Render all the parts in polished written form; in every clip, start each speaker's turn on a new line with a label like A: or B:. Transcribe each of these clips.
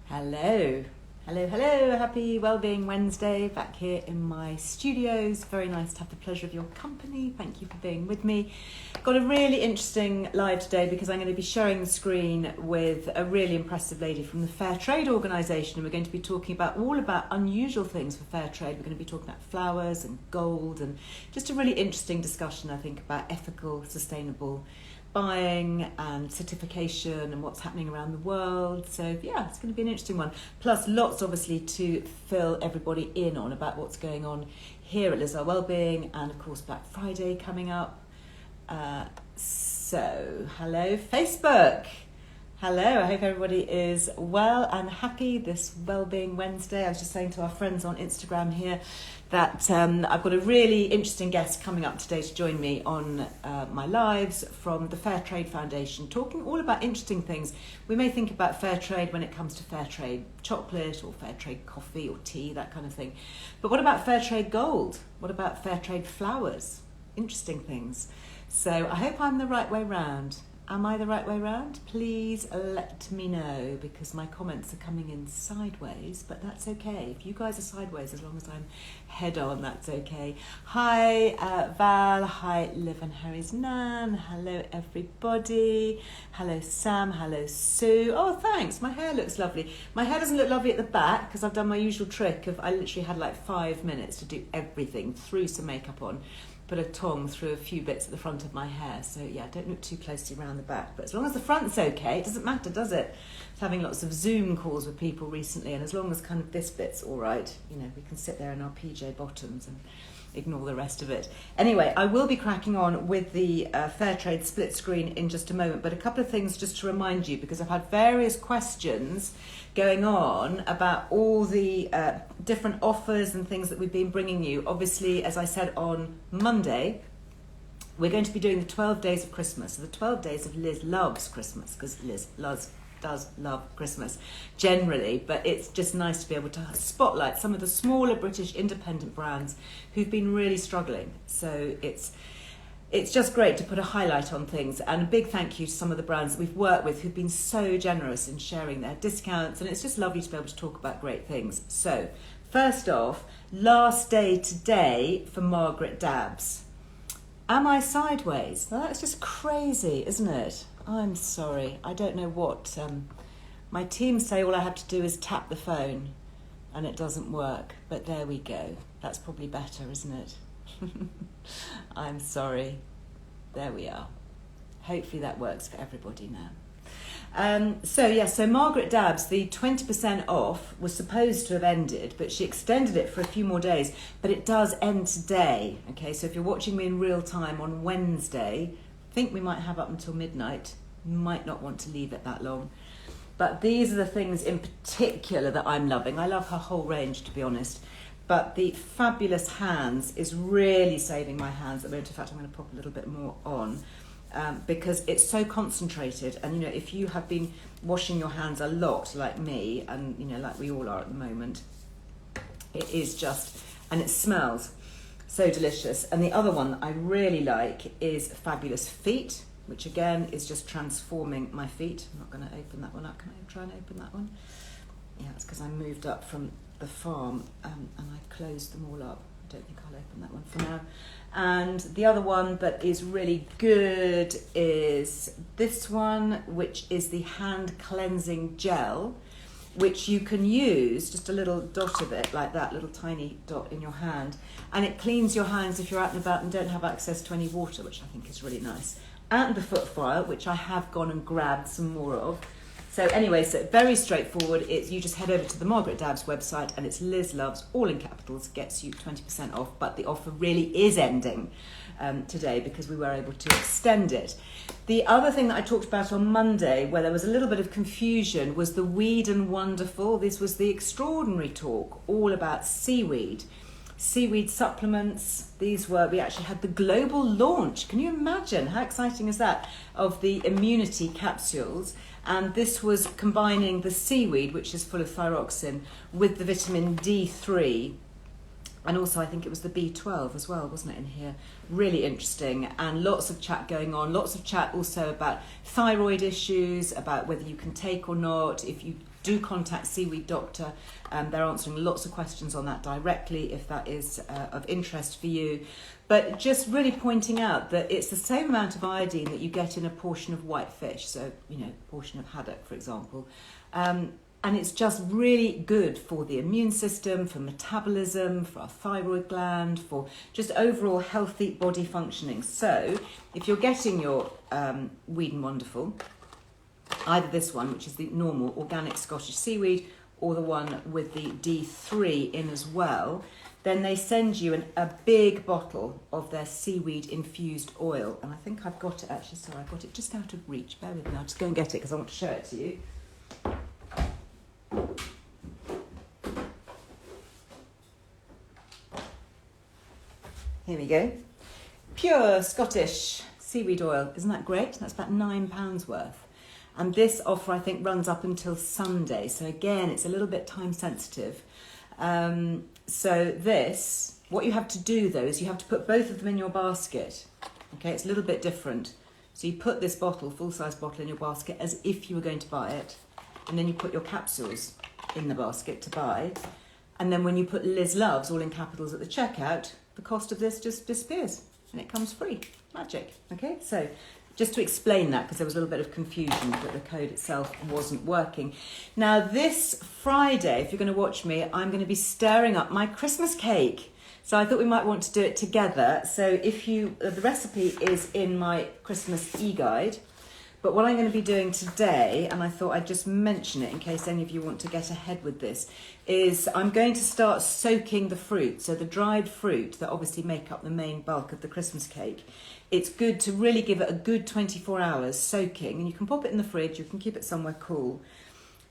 A: Hello, hello, happy Wellbeing Wednesday, back here in my studios. Very nice to have the pleasure of your company. Thank you for being with me. Got a really interesting live today because I'm going to be sharing the screen with a really impressive lady from the Fairtrade organisation, and we're going to be talking all about unusual things for Fairtrade. We're going to be talking about flowers and gold, and just a really interesting discussion, I think, about ethical, sustainable buying and certification and what's happening around the world. So yeah, it's going to be an interesting one. Plus lots obviously to fill everybody in on about what's going on here at Liz Earle Wellbeing, and of course Black Friday coming up. So hello Facebook. Hello, I hope everybody is well and happy this Wellbeing Wednesday. I was just saying to our friends on Instagram here that I've got a really interesting guest coming up today to join me on my lives from the Fairtrade Foundation, talking all about interesting things. We may think about Fairtrade when it comes to Fairtrade chocolate or Fairtrade coffee or tea, that kind of thing. But what about Fairtrade gold? What about Fairtrade flowers? Interesting things. So I hope I'm the right way round. Am I the right way round? Please let me know, because my comments are coming in sideways, but that's okay. If you guys are sideways, as long as I'm head on, that's okay. Hi Val, hi Liv and Harry's Nan, hello everybody, hello Sam, hello Sue. Oh thanks, my hair looks lovely. My hair doesn't look lovely at the back because I've done my usual trick of I literally had like 5 minutes to do everything, threw some makeup on, put a tong through a few bits at the front of my hair. So yeah, don't look too closely around the back. But as long as the front's okay, it doesn't matter, does it? I was having lots of Zoom calls with people recently, and as long as kind of this bit's all right, you know, we can sit there in our PJ bottoms and ignore the rest of it. Anyway, I will be cracking on with the Fairtrade split screen in just a moment, but a couple of things just to remind you, because I've had various questions going on about all the different offers and things that we've been bringing you. Obviously, as I said on Monday, we're going to be doing the 12 days of Christmas, so the 12 days of Liz Loves Christmas, because Liz does love Christmas generally, but it's just nice to be able to spotlight some of the smaller British independent brands who've been really struggling. So it's just great to put a highlight on things, and a big thank you to some of the brands that we've worked with who've been so generous in sharing their discounts, and it's just lovely to be able to talk about great things. So first off, last day today for Margaret Dabbs. Am I sideways? Well, that's just crazy, isn't it? I'm sorry, I don't know what. My team say all I have to do is tap the phone and it doesn't work, but there we go. That's probably better, isn't it? I'm sorry. There we are. Hopefully that works for everybody now. So Margaret Dabbs, the 20% off was supposed to have ended, but she extended it for a few more days, but it does end today. Okay, so if you're watching me in real time on Wednesday, I think we might have up until midnight. You might not want to leave it that long. But these are the things in particular that I'm loving. I love her whole range, to be honest. But the Fabulous Hands is really saving my hands at the moment. In fact, I'm going to pop a little bit more on because it's so concentrated. And, you know, if you have been washing your hands a lot like me, and, you know, like we all are at the moment, it is just, and it smells so delicious. And the other one that I really like is Fabulous Feet, which again is just transforming my feet. I'm not going to open that one up. Can I try and open that one? Yeah, it's because I moved up from the farm and I closed them all up. I don't think I'll open that one for now. And the other one that is really good is this one, which is the hand cleansing gel, which you can use just a little dot of it like that, little tiny dot in your hand, and it cleans your hands if you're out and about and don't have access to any water, which I think is really nice. And the foot file, which I have gone and grabbed some more of. So anyway, so very straightforward. It's you just head over to the Margaret Dabbs website, and it's Liz Loves, all in capitals, gets you 20% off. But the offer really is ending today because we were able to extend it. The other thing that I talked about on Monday, where there was a little bit of confusion, was the Weed and Wonderful. This was the extraordinary talk all about seaweed supplements. We actually had the global launch. Can you imagine? How exciting is that? Of the immunity capsules. And this was combining the seaweed, which is full of thyroxine, with the vitamin D3. And also I think it was the B12 as well, wasn't it, in here? Really interesting, and lots of chat going on. Lots of chat also about thyroid issues, about whether you can take or not. If you do contact Seaweed Doctor. They're answering lots of questions on that directly if that is of interest for you. But just really pointing out that it's the same amount of iodine that you get in a portion of white fish, so, you know, a portion of haddock, for example. And it's just really good for the immune system, for metabolism, for our thyroid gland, for just overall healthy body functioning. So if you're getting your Weed and Wonderful, either this one, which is the normal organic Scottish seaweed, or the one with the D3 in as well, then they send you a big bottle of their seaweed infused oil. And I think I've got it actually, sorry, I've got it just out of reach. Bear with me, I'll just go and get it because I want to show it to you. Here we go. Pure Scottish seaweed oil. Isn't that great? That's about £9 worth. And this offer, I think, runs up until Sunday. So again, it's a little bit time sensitive. So this, what you have to do though, is you have to put both of them in your basket. Okay, it's a little bit different. So you put this bottle, full-size bottle, in your basket as if you were going to buy it. And then you put your capsules in the basket to buy. And then when you put Liz Loves, all in capitals, at the checkout, the cost of this just disappears and it comes free. Magic. Okay, so just to explain that, because there was a little bit of confusion that the code itself wasn't working. Now this Friday, if you're going to watch me, I'm going to be stirring up my Christmas cake. So I thought we might want to do it together. So if you, the recipe is in my Christmas e-guide. But what I'm going to be doing today, and I thought I'd just mention it in case any of you want to get ahead with this, is I'm going to start soaking the fruit. So the dried fruit that obviously make up the main bulk of the Christmas cake. It's good to really give it a good 24 hours soaking. And you can pop it in the fridge, you can keep it somewhere cool.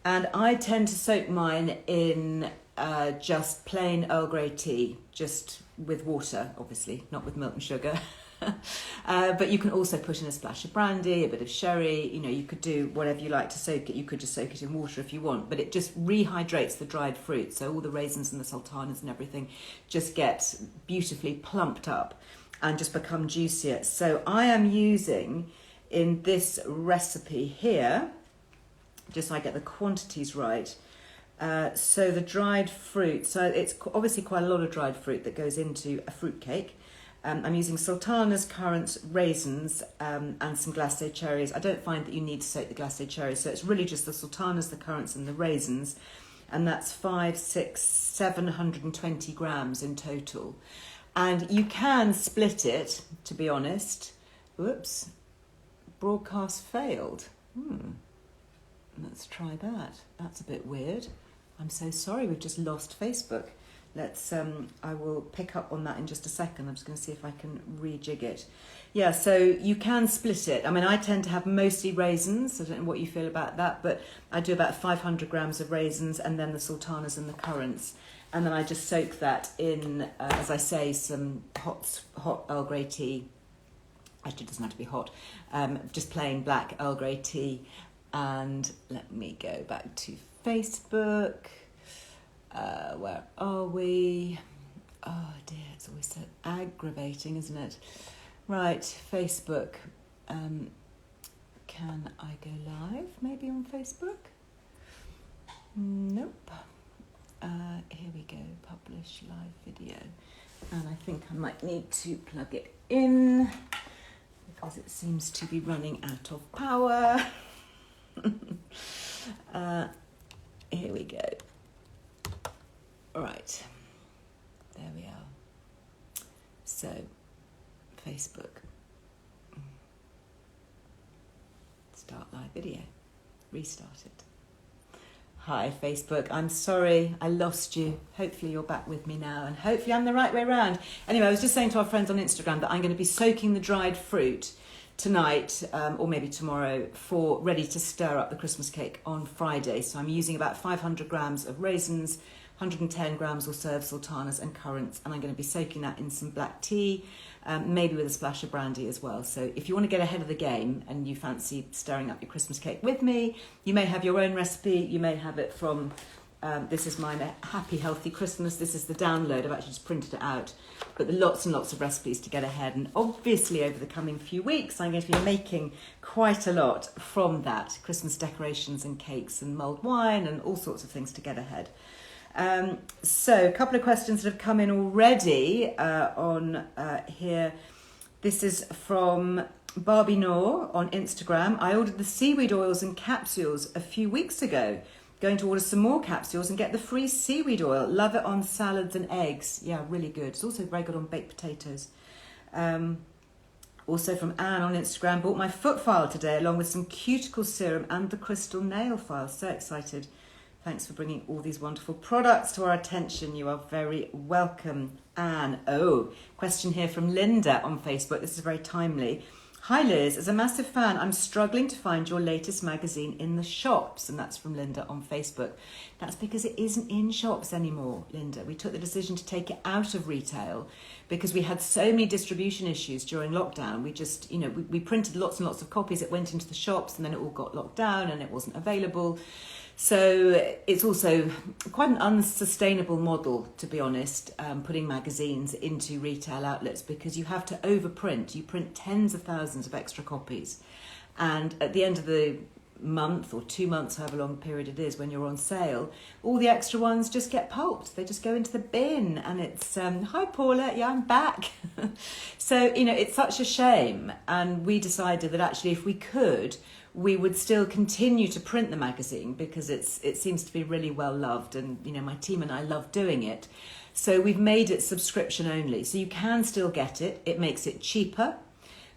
A: And I tend to soak mine in just plain Earl Grey tea, just with water, obviously, not with milk and sugar. But you can also put in a splash of brandy, a bit of sherry, you know, you could do whatever you like to soak it. You could just soak it in water if you want, but it just rehydrates the dried fruit. So all the raisins and the sultanas and everything just get beautifully plumped up and just become juicier. So I am using in this recipe here, just so I get the quantities right, so the dried fruit, so it's obviously quite a lot of dried fruit that goes into a fruit cake. I'm using sultanas, currants, raisins, and some glacé cherries. I don't find that you need to soak the glacé cherries, so it's really just the sultanas, the currants, and the raisins, and that's 720 grams in total. And you can split it, to be honest. Whoops, broadcast failed. Let's try that. That's a bit weird. I'm so sorry, we've just lost Facebook. Let's, I will pick up on that in just a second. I'm just going to see if I can rejig it. Yeah, so you can split it. I mean, I tend to have mostly raisins. I don't know what you feel about that, but I do about 500 grams of raisins and then the sultanas and the currants. And then I just soak that in, as I say, some hot Earl Grey tea. Actually, it doesn't have to be hot. Just plain black Earl Grey tea. And let me go back to Facebook. Where are we? Oh dear, it's always so aggravating, isn't it? Right, Facebook. Can I go live maybe on Facebook? Nope. Here we go, publish live video. And I think I might need to plug it in because it seems to be running out of power. Here we go. All right, there we are. So, Facebook. Start live video. Restart it. Hi, Facebook. I'm sorry I lost you. Hopefully you're back with me now, and hopefully I'm the right way around. Anyway, I was just saying to our friends on Instagram that I'm going to be soaking the dried fruit tonight, or maybe tomorrow, for ready to stir up the Christmas cake on Friday. So I'm using about 500 grams of raisins, 110 grams or so of sultanas and currants, and I'm going to be soaking that in some black tea, maybe with a splash of brandy as well. So if you want to get ahead of the game and you fancy stirring up your Christmas cake with me, you may have your own recipe, you may have it from This is mine, a Happy Healthy Christmas. This is the download. I've actually just printed it out. But there are lots and lots of recipes to get ahead. And obviously over the coming few weeks, I'm going to be making quite a lot from that. Christmas decorations and cakes and mulled wine and all sorts of things to get ahead. So a couple of questions that have come in already on here. This is from Barbie Noor on Instagram. I ordered the seaweed oils and capsules a few weeks ago. Going to order some more capsules and get the free seaweed oil. Love it on salads and eggs. Yeah, really good. It's also very good on baked potatoes. Also from Anne on Instagram. Bought my foot file today along with some cuticle serum and the crystal nail file. So excited. Thanks for bringing all these wonderful products to our attention. You are very welcome, Anne. Oh, question here from Linda on Facebook. This is very timely. Hi Liz, as a massive fan, I'm struggling to find your latest magazine in the shops. And that's from Linda on Facebook. That's because it isn't in shops anymore, Linda. We took the decision to take it out of retail because we had so many distribution issues during lockdown. We just, we printed lots and lots of copies. It went into the shops and then it all got locked down and it wasn't available. So it's also quite an unsustainable model, to be honest, putting magazines into retail outlets because you have to overprint. You print tens of thousands of extra copies. And at the end of the month or 2 months, however long the period it is, when you're on sale, all the extra ones just get pulped. They just go into the bin and it's, hi Paula, yeah, I'm back. So, it's such a shame. And we decided that actually if we could, we would still continue to print the magazine because it seems to be really well loved and my team and I love doing it. So we've made it subscription only. So you can still get it. It makes it cheaper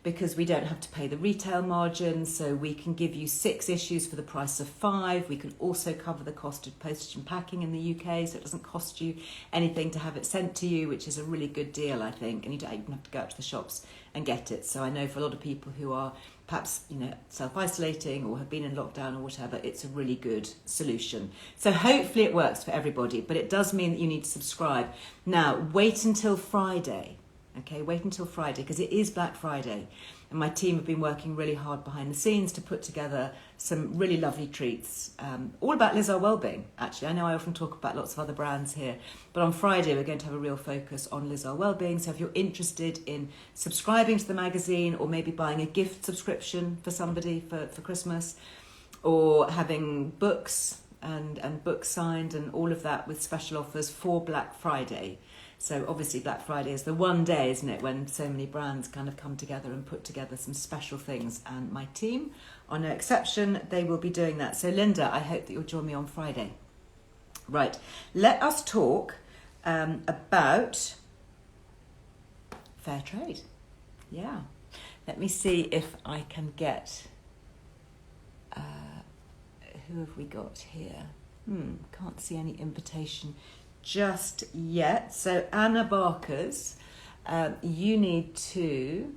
A: because we don't have to pay the retail margin. So we can give you 6 issues for the price of 5. We can also cover the cost of postage and packing in the UK. So it doesn't cost you anything to have it sent to you, which is a really good deal, I think. And you don't even have to go out to the shops and get it. So I know for a lot of people who are perhaps self-isolating or have been in lockdown or whatever, it's a really good solution. So hopefully it works for everybody, but it does mean that you need to subscribe. Now, wait until Friday. Okay, wait until Friday because it is Black Friday and my team have been working really hard behind the scenes to put together some really lovely treats, all about Liz Earle Wellbeing, actually. I know I often talk about lots of other brands here, but on Friday we're going to have a real focus on Liz Earle Wellbeing. So if you're interested in subscribing to the magazine or maybe buying a gift subscription for somebody for Christmas or having books and books signed and all of that with special offers for Black Friday. So obviously Black Friday is the one day, isn't it, when so many brands kind of come together and put together some special things. And my team, on no exception, they will be doing that. So Linda, I hope that you'll join me on Friday. Right, let us talk about fair trade. Yeah, let me see if I can get, who have we got here? Can't see any invitation just yet. So Anna Barkers, you need to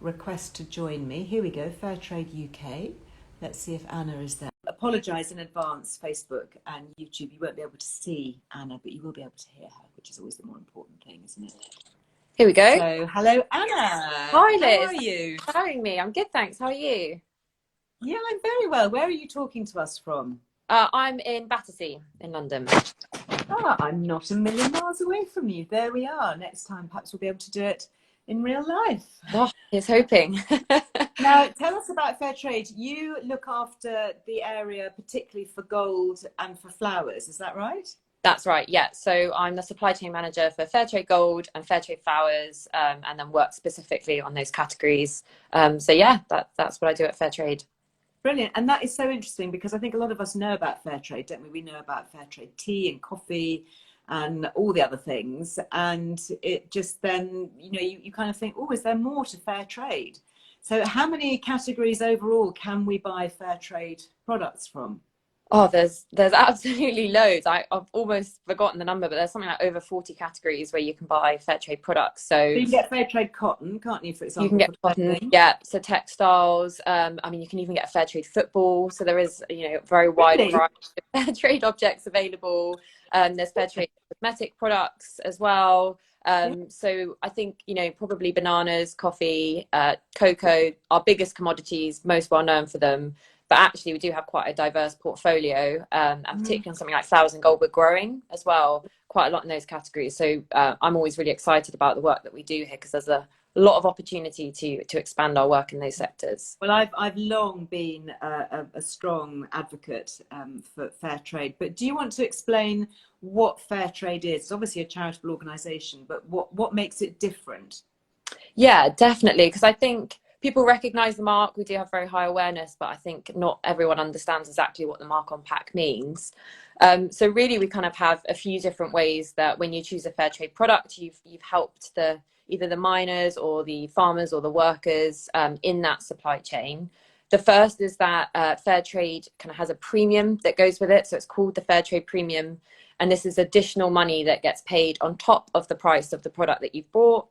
A: request to join me. Here we go, Fairtrade UK. Let's see if Anna is there. Apologise in advance, Facebook and YouTube. You won't be able to see Anna, but you will be able to hear her, which is always the more important thing, isn't it?
B: Here we go.
A: So, hello Anna.
B: Hi Liz.
A: How are you?
B: Showing me. I'm good, thanks. How are you?
A: Yeah, I'm very well. Where are you talking to us from?
B: I'm in Battersea in London.
A: I'm not a million miles away from you. There we are. Next time, perhaps we'll be able to do it in real life.
B: Oh, here's hoping.
A: Now, tell us about Fairtrade. You look after the area, particularly for gold and for flowers. Is that right?
B: That's right, yeah. So I'm the supply chain manager for Fairtrade Gold and Fairtrade Flowers, and then work specifically on those categories. So yeah, that's what I do at Fairtrade.
A: Brilliant. And that is so interesting because I think a lot of us know about Fairtrade, don't we? We know about Fairtrade tea and coffee and all the other things. And it just then, you kind of think, oh, is there more to Fairtrade? So how many categories overall can we buy Fairtrade products from?
B: Oh, there's absolutely loads. I've almost forgotten the number, but there's something like over 40 categories where you can buy Fairtrade products. So
A: you can get Fairtrade cotton, can't you, for example?
B: You can get cotton, yeah. So textiles. I mean, you can even get Fairtrade football. So there is, very wide variety of Fairtrade objects available. There's Fairtrade cosmetic products as well. So I think, probably bananas, coffee, cocoa, our biggest commodities, most well known for them. but actually we do have quite a diverse portfolio, and particularly on something like flowers and gold, we're growing as well quite a lot in those categories. So I'm always really excited about the work that we do here, because there's a lot of opportunity to expand our work in those sectors.
A: Well, I've long been a strong advocate for fair trade, but do you want to explain what fair trade is? It's obviously a charitable organisation, but what makes it different?
B: Yeah, definitely, because I think people recognise the mark. We do have very high awareness, but I think not everyone understands exactly what the mark on pack means. So really, we kind of have a few different ways that when you choose a fair trade product, you've helped either the miners or the farmers or the workers in that supply chain. The first is that fair trade kind of has a premium that goes with it, so it's called the fair trade premium, and this is additional money that gets paid on top of the price of the product that you've bought.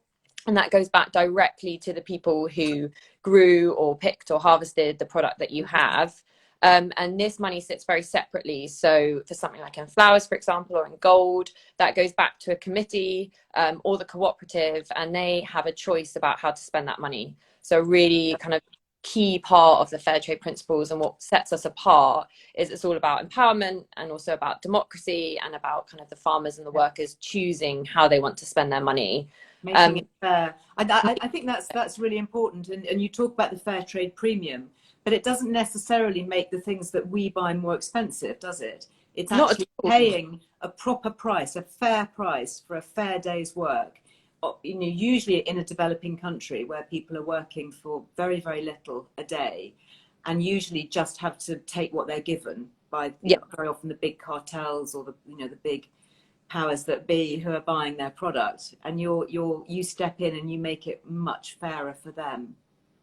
B: And that goes back directly to the people who grew or picked or harvested the product that you have. And this money sits very separately. So for something like in flowers, for example, or in gold, that goes back to a committee or the cooperative, and they have a choice about how to spend that money. So really kind of key part of the fair trade principles, and what sets us apart is it's all about empowerment and also about democracy and about kind of the farmers and the workers choosing how they want to spend their money.
A: Making it fair. I think that's really important. And you talk about the fair trade premium, but it doesn't necessarily make the things that we buy more expensive, does it? It's actually paying a proper price, a fair price for a fair day's work. You know, usually in a developing country where people are working for very, very little a day, and usually just have to take what they're given by very often the big cartels or the big powers that be who are buying their product, and you step in and you make it much fairer for them.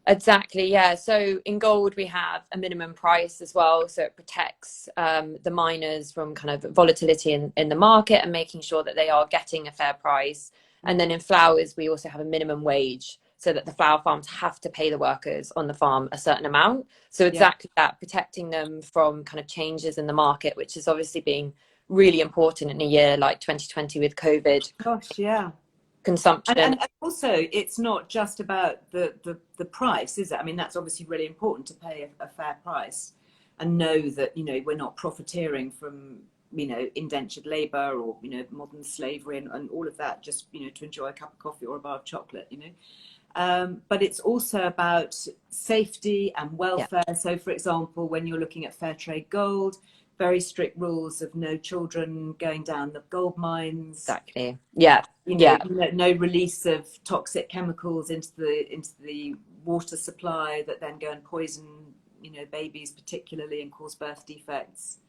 B: Exactly, yeah. So in gold we have a minimum price as well, so it protects the miners from kind of volatility in the market and making sure that they are getting a fair price. And then in flowers we also have a minimum wage, so that the flower farms have to pay the workers on the farm a certain amount. So exactly that, protecting them from kind of changes in the market, which is obviously being really important in a year like 2020 with COVID.
A: Gosh, yeah.
B: Consumption.
A: And also, it's not just about the price, is it? I mean, that's obviously really important, to pay a fair price and know that, we're not profiteering from, indentured labour or, modern slavery and all of that, just, to enjoy a cup of coffee or a bar of chocolate, But it's also about safety and welfare. Yeah. So, for example, when you're looking at fair trade gold, very strict rules of no children going down the gold mines.
B: Exactly. Yeah.
A: No release of toxic chemicals into the water supply that then go and poison, babies particularly, and cause birth defects.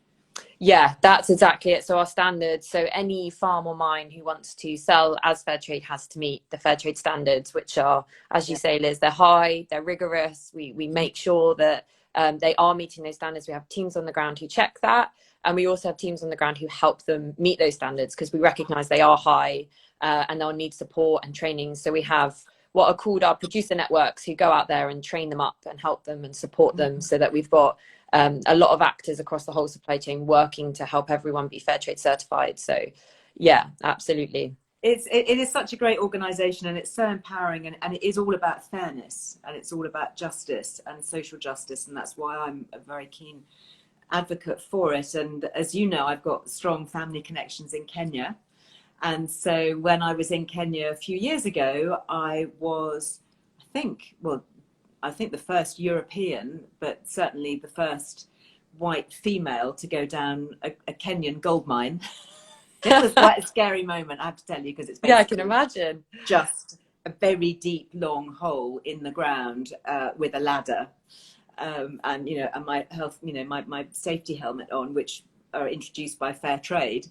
B: Yeah, that's exactly it. So our standards, so any farm or mine who wants to sell as fair trade has to meet the fair trade standards, which are, as you say, Liz, they're high, they're rigorous. We make sure that they are meeting those standards. We have teams on the ground who check that. And we also have teams on the ground who help them meet those standards, because we recognize they are high and they'll need support and training. So we have what are called our producer networks who go out there and train them up and help them and support them, so that we've got a lot of actors across the whole supply chain working to help everyone be fair trade certified. So yeah, absolutely.
A: It is such a great organisation, and it's so empowering, and it is all about fairness, and it's all about justice and social justice, and that's why I'm a very keen advocate for it. And as you know, I've got strong family connections in Kenya, and so when I was in Kenya a few years ago, I was, I think the first European, but certainly the first white female to go down a Kenyan gold mine. It was quite a scary moment, I have to tell you, because it's
B: I can imagine
A: just a very deep, long hole in the ground with a ladder, and my health, my safety helmet on, which are introduced by fair trade.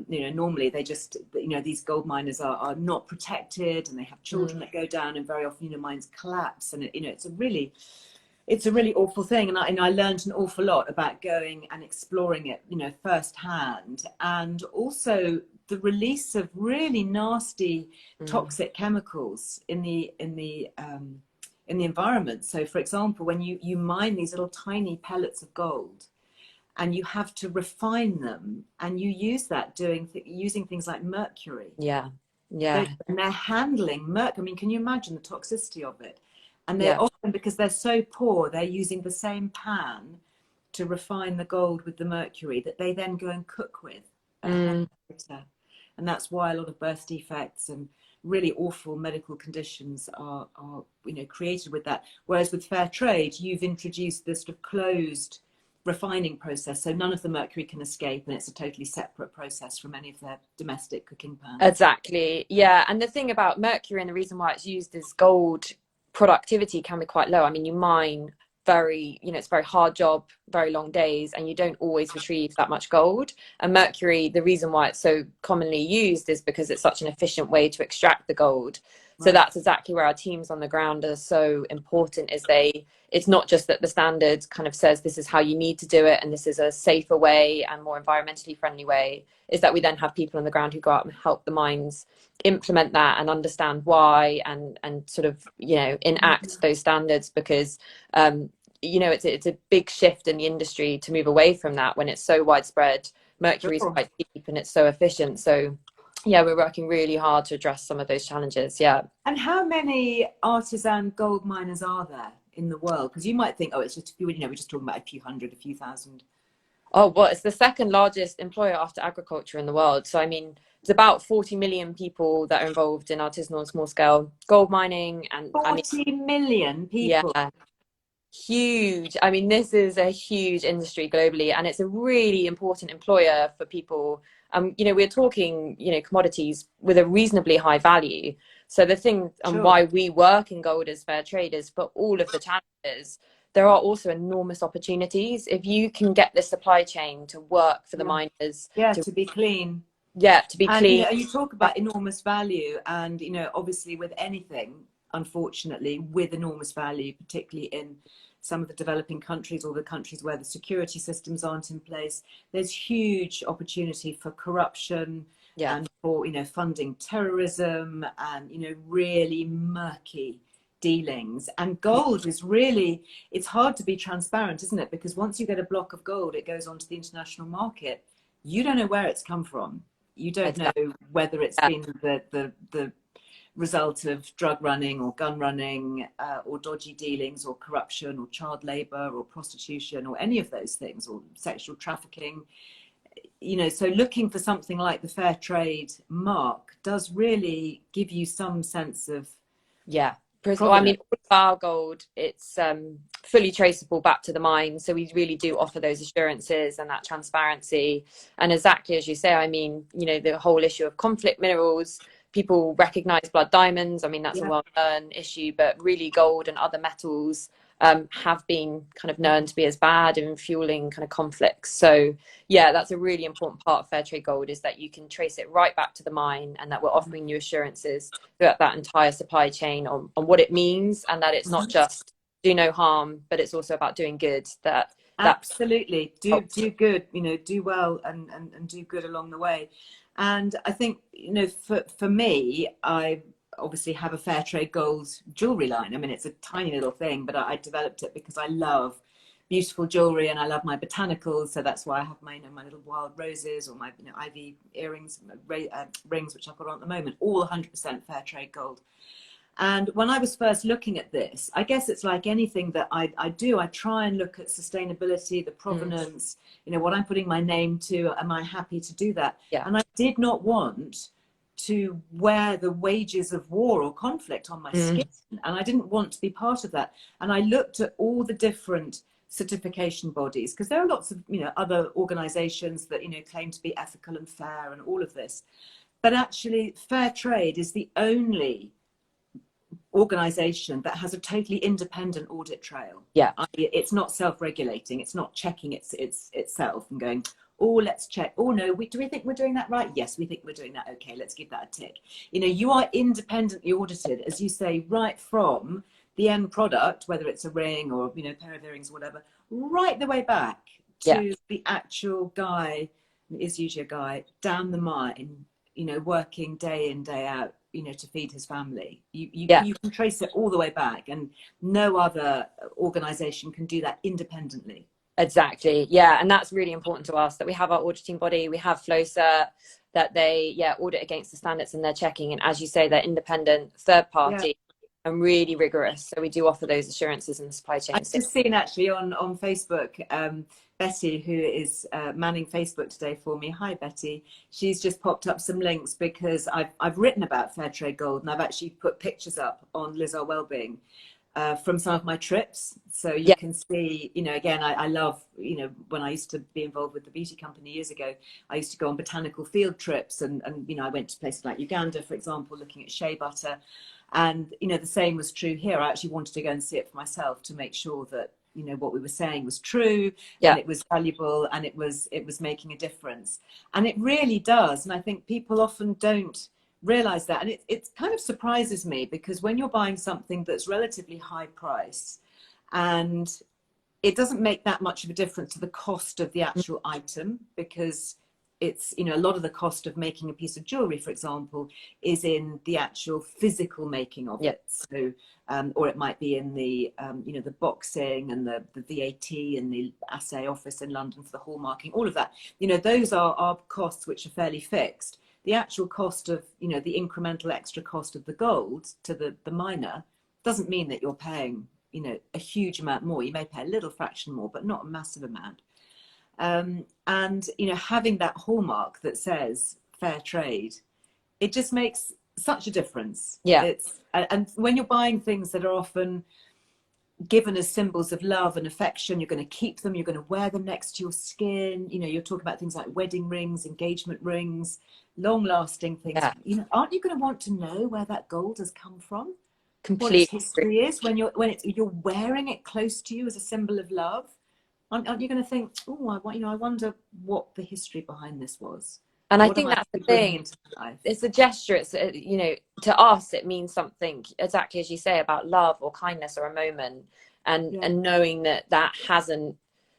A: Normally they just, these gold miners are not protected, and they have children that go down, and very often, mines collapse, and it's a really awful thing. And I learned an awful lot about going and exploring it, firsthand, and also the release of really nasty toxic chemicals in the environment. So, for example, when you mine these little tiny pellets of gold, and you have to refine them, and you use that using things like mercury.
B: Yeah.
A: And they're handling mercury. I mean, can you imagine the toxicity of it? And they're often, because they're so poor, they're using the same pan to refine the gold with the mercury that they then go and cook with later. And that's why a lot of birth defects and really awful medical conditions are created with that. Whereas with fair trade, you've introduced this sort of closed refining process, so none of the mercury can escape, and it's a totally separate process from any of their domestic cooking pans.
B: Exactly, yeah. And the thing about mercury, and the reason why it's used, is gold productivity can be quite low. I mean, you mine it's a very hard job, very long days, and you don't always retrieve that much gold. And mercury, the reason why it's so commonly used is because it's such an efficient way to extract the gold. So that's exactly where our teams on the ground are so important. It's not just that the standard kind of says this is how you need to do it and this is a safer way and more environmentally friendly way, is that we then have people on the ground who go out and help the mines implement that and understand why, and sort of enact those standards, because it's a big shift in the industry to move away from that when it's so widespread. Mercury is quite cheap and it's so efficient. So yeah, we're working really hard to address some of those challenges. Yeah.
A: And how many artisan gold miners are there in the world? Because you might think, it's just, we're just talking about a few hundred, a few thousand.
B: Oh, well, it's the second largest employer after agriculture in the world. So, I mean, it's about 40 million people that are involved in artisanal and small scale gold mining. And
A: 40 million people.
B: Yeah. Huge. I mean, this is a huge industry globally, and it's a really important employer for people. We're talking, commodities with a reasonably high value. So the thing and why we work in gold as fair traders, for all of the challenges, there are also enormous opportunities if you can get the supply chain to work for the miners.
A: To be clean.
B: Yeah, to be clean.
A: You talk about enormous value, and obviously with anything, unfortunately, with enormous value, particularly in some of the developing countries or the countries where the security systems aren't in place, there's huge opportunity for corruption and for funding terrorism and really murky dealings. And gold is really, it's hard to be transparent, isn't it? Because once you get a block of gold, it goes onto the international market. You don't know where it's come from. You don't know whether it's been the result of drug running or gun running or dodgy dealings or corruption or child labor or prostitution or any of those things, or sexual trafficking. So looking for something like the fair trade mark does really give you some sense of
B: Well, I mean, all of our gold, it's fully traceable back to the mine. So we really do offer those assurances and that transparency. And exactly as you say, I mean, the whole issue of conflict minerals, people recognize blood diamonds. I mean, that's a well-known issue, but really gold and other metals have been kind of known to be as bad in fueling kind of conflicts. So yeah, that's a really important part of fair trade gold, is that you can trace it right back to the mine, and that we're offering you assurances throughout that entire supply chain on what it means, and that it's not just do no harm, but it's also about doing good.
A: Absolutely. Do good, do well and do good along the way. And I think, for me, I obviously have a fair trade gold jewellery line. I mean, it's a tiny little thing, but I developed it because I love beautiful jewellery and I love my botanicals. So that's why I have my, my little wild roses, or my, ivy earrings, rings, which I've got on at the moment, all 100% fair trade gold. And when I was first looking at this, I guess it's like anything that I do, I try and look at sustainability, the provenance, what I'm putting my name to, am I happy to do that?
B: Yeah.
A: And I did not want to wear the wages of war or conflict on my skin. And I didn't want to be part of that. And I looked at all the different certification bodies, because there are lots of, other organizations that, claim to be ethical and fair and all of this. But actually, fair trade is the only organization that has a totally independent audit trail. It's not self-regulating. It's not checking itself and going, oh, let's check. Oh no, do we think we're doing that right? Yes, we think we're doing that. Okay, let's give that a tick. You are independently audited, as you say, right from the end product, whether it's a ring or pair of earrings or whatever, right the way back to the actual guy. It is usually a guy down the mine, working day in, day out, to feed his family. You can trace it all the way back, and no other organization can do that independently.
B: Exactly. Yeah. And that's really important to us, that we have our auditing body, we have FlowCert, that they audit against the standards and they're checking. And as you say, they're independent, third party. and really rigorous. So we do offer those assurances in the supply chain.
A: I've just seen actually on Facebook, Betty, who is manning Facebook today for me. Hi, Betty. She's just popped up some links because I've written about Fairtrade Gold, and I've actually put pictures up on Liz Earle Wellbeing from some of my trips. So you can see, you know, again, I love, you know, when I used to be involved with the beauty company years ago, I used to go on botanical field trips, and you know, I went to places like Uganda, for example, looking at shea butter. And, you know, the same was true here. I actually wanted to go and see it for myself to make sure that, you know, what we were saying was true, and it was valuable, and it was making a difference. And it really does. And I think people often don't realize that. And it kind of surprises me, because when you're buying something that's relatively high price, and it doesn't make that much of a difference to the cost of the actual item, because it's, you know, a lot of the cost of making a piece of jewelry, for example, is in the actual physical making of it. So, or it might be in the, you know, the boxing and the VAT and the assay office in London for the hallmarking, all of that. You know, those are costs which are fairly fixed. The actual cost of, you know, the incremental extra cost of the gold to the miner doesn't mean that you're paying, you know, a huge amount more. You may pay a little fraction more, but not a massive amount. And, you know, having that hallmark that says fair trade, it just makes such a difference. And when you're buying things that are often given as symbols of love and affection, you're going to keep them, you're going to wear them next to your skin. You know, you're talking about things like wedding rings, engagement rings, long lasting things. You know, aren't you going to want to know where that gold has come from?
B: Completely.
A: What its history is when you're wearing it close to you as a symbol of love? Aren't you going to think, oh, you know, I wonder what the history behind this was?
B: And I think that's the thing. It's a gesture. It's, you know, to us, it means something, exactly as you say, about love or kindness or a moment. And knowing that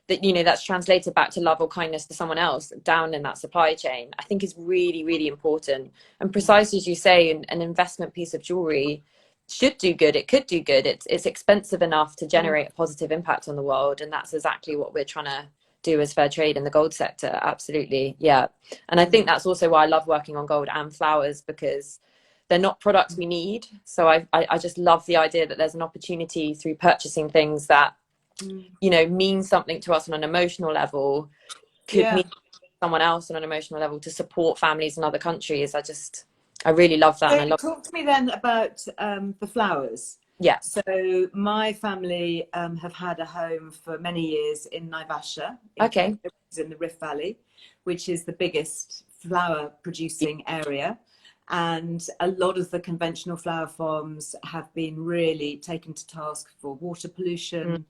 B: you know, that's translated back to love or kindness to someone else down in that supply chain, I think is really, really important. And precisely as you say, an investment piece of jewelry should do good. It could do good. It's expensive enough to generate a positive impact on the world, and that's exactly what we're trying to do as fair trade in the gold sector. Absolutely. And I think that's also why I love working on gold and flowers, because they're not products we need. So I just love the idea that there's an opportunity through purchasing things that you know mean something to us on an emotional level, could mean someone else on an emotional level, to support families in other countries. I really love that.
A: So talk to me then about the flowers. So my family have had a home for many years in Naivasha, in the Rift Valley, which is the biggest flower producing area. And a lot of the conventional flower farms have been really taken to task for water pollution.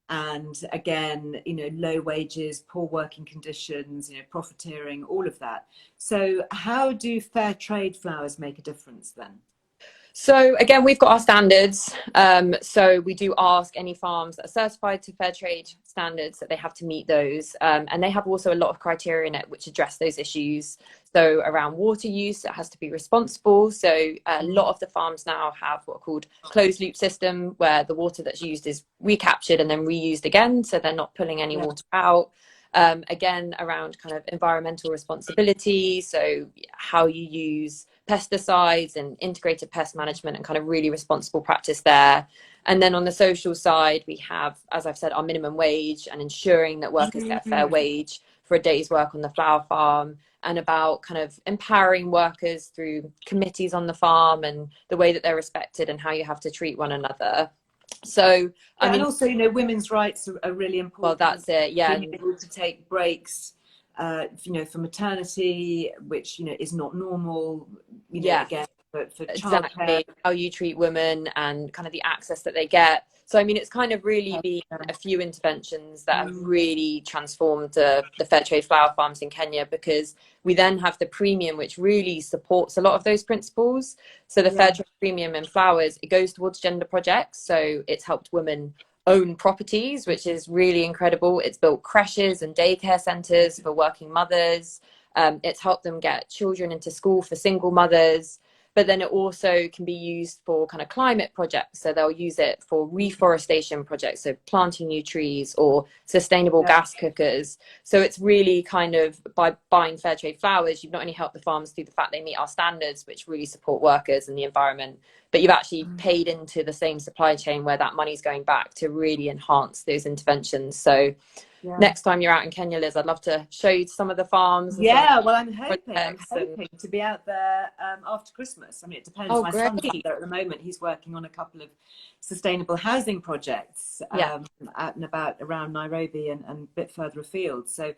A: And again, you know, low wages, poor working conditions, you know, profiteering, all of that. So how do fair trade flowers make a difference then?
B: So again, we've got our standards. So we do ask any farms that are certified to fair trade standards that they have to meet those. And they have also a lot of criteria in it which address those issues. So around water use, it has to be responsible. So a lot of the farms now have what are called closed loop system, where the water that's used is recaptured and then reused again. So they're not pulling any water out. Again, around kind of environmental responsibility. So how you use pesticides and integrated pest management, and kind of really responsible practice there. And then on the social side, we have, as I've said, our minimum wage and ensuring that workers get a fair wage for a day's work on the flower farm, and about kind of empowering workers through committees on the farm and the way that they're respected and how you have to treat one another. So I mean,
A: and also, you know, women's rights are really important.
B: Well, that's it.
A: Being able to take breaks, you know, for maternity, which, you know, is not normal. You know, again, for childcare,
B: how you treat women and kind of the access that they get. So I mean, it's kind of really been a few interventions that have really transformed the fair trade flower farms in Kenya, because we then have the premium, which really supports a lot of those principles. So the fair trade premium in flowers, it goes towards gender projects. So it's helped women own properties, which is really incredible. It's built creches and daycare centres for working mothers. It's helped them get children into school for single mothers. but then it also can be used for kind of climate projects. So they'll use it for reforestation projects, so planting new trees or sustainable gas cookers. So it's really kind of, by buying fair trade flowers, you've not only helped the farmers through the fact they meet our standards, which really support workers and the environment, but you've actually paid into the same supply chain where that money's going back to really enhance those interventions. So next time you're out in Kenya, Liz, I'd love to show you some of the farms. And
A: well, I'm hoping to be out there after Christmas. I mean, it depends. My son's out there at the moment. He's working on a couple of sustainable housing projects out and about around Nairobi and a bit further afield. So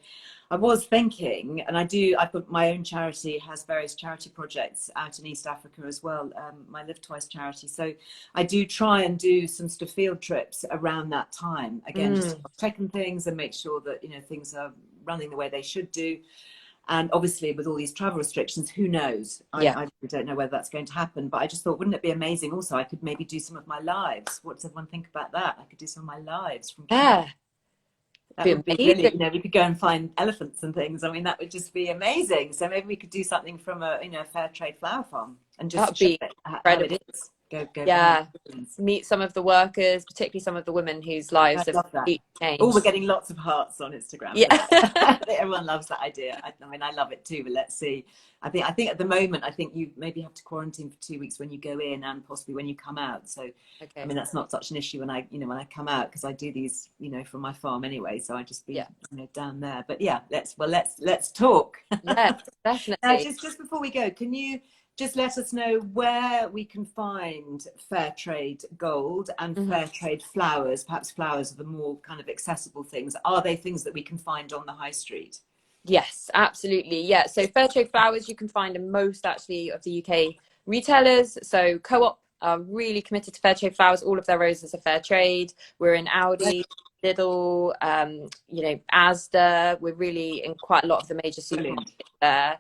A: I was thinking, and I've got my own charity, has various charity projects out in East Africa as well, my Live Twice charity. So I do try and do some sort of field trips around that time, again, just checking things and make sure that, you know, things are running the way they should do. And obviously with all these travel restrictions, who knows? I don't know whether that's going to happen, but I just thought, wouldn't it be amazing also, I could maybe do some of my lives. What does everyone think about that? I could do some of my lives from Kenya. That would be really, you know, we could go and find elephants and things. I mean, that would just be amazing. So maybe we could do something from a, you know, fair trade flower farm and just show it how it is. Go
B: meet some of the workers, particularly some of the women whose lives have changed.
A: Oh, we're getting lots of hearts on Instagram. Everyone loves that idea. I mean, I love it too, but let's see. I think at the moment, I think you maybe have to quarantine for 2 weeks when you go in and possibly when you come out. So I mean, that's not such an issue when I come out, because I do these, you know, from my farm anyway, so I just be you know, down there. But let's talk.
B: Yeah, definitely.
A: Now, just before we go, can you just let us know where we can find fair trade gold and fair trade flowers? Perhaps flowers are the more kind of accessible things. Are they things that we can find on the high street?
B: Yes, absolutely. Yeah. So fair trade flowers you can find in most actually of the UK retailers. So Co-op are really committed to fair trade flowers. All of their roses are fair trade. We're in Aldi, Lidl, you know, Asda. We're really in quite a lot of the major supermarkets there.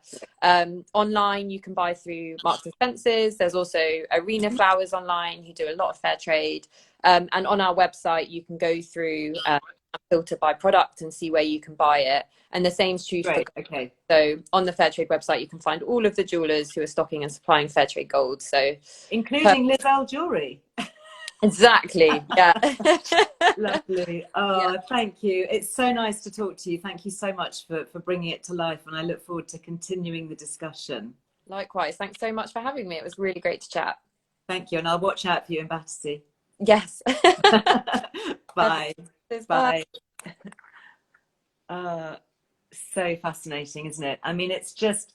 B: Online, you can buy through Marks and Spencer's. There's also Arena Flowers online, who do a lot of fair trade. And on our website, you can go through filter by product and see where you can buy it. And the same's true for gold. So on the Fairtrade website, you can find all of the jewellers who are stocking and supplying Fairtrade gold. So
A: including Liz Earle Jewellery.
B: Exactly. Yeah.
A: Lovely. Oh, thank you. It's so nice to talk to you. Thank you so much for bringing it to life, and I look forward to continuing the discussion.
B: Likewise. Thanks so much for having me. It was really great to chat.
A: Thank you, and I'll watch out for you in Battersea.
B: Yes.
A: Bye. Bye. So fascinating, isn't it? I mean, it's just,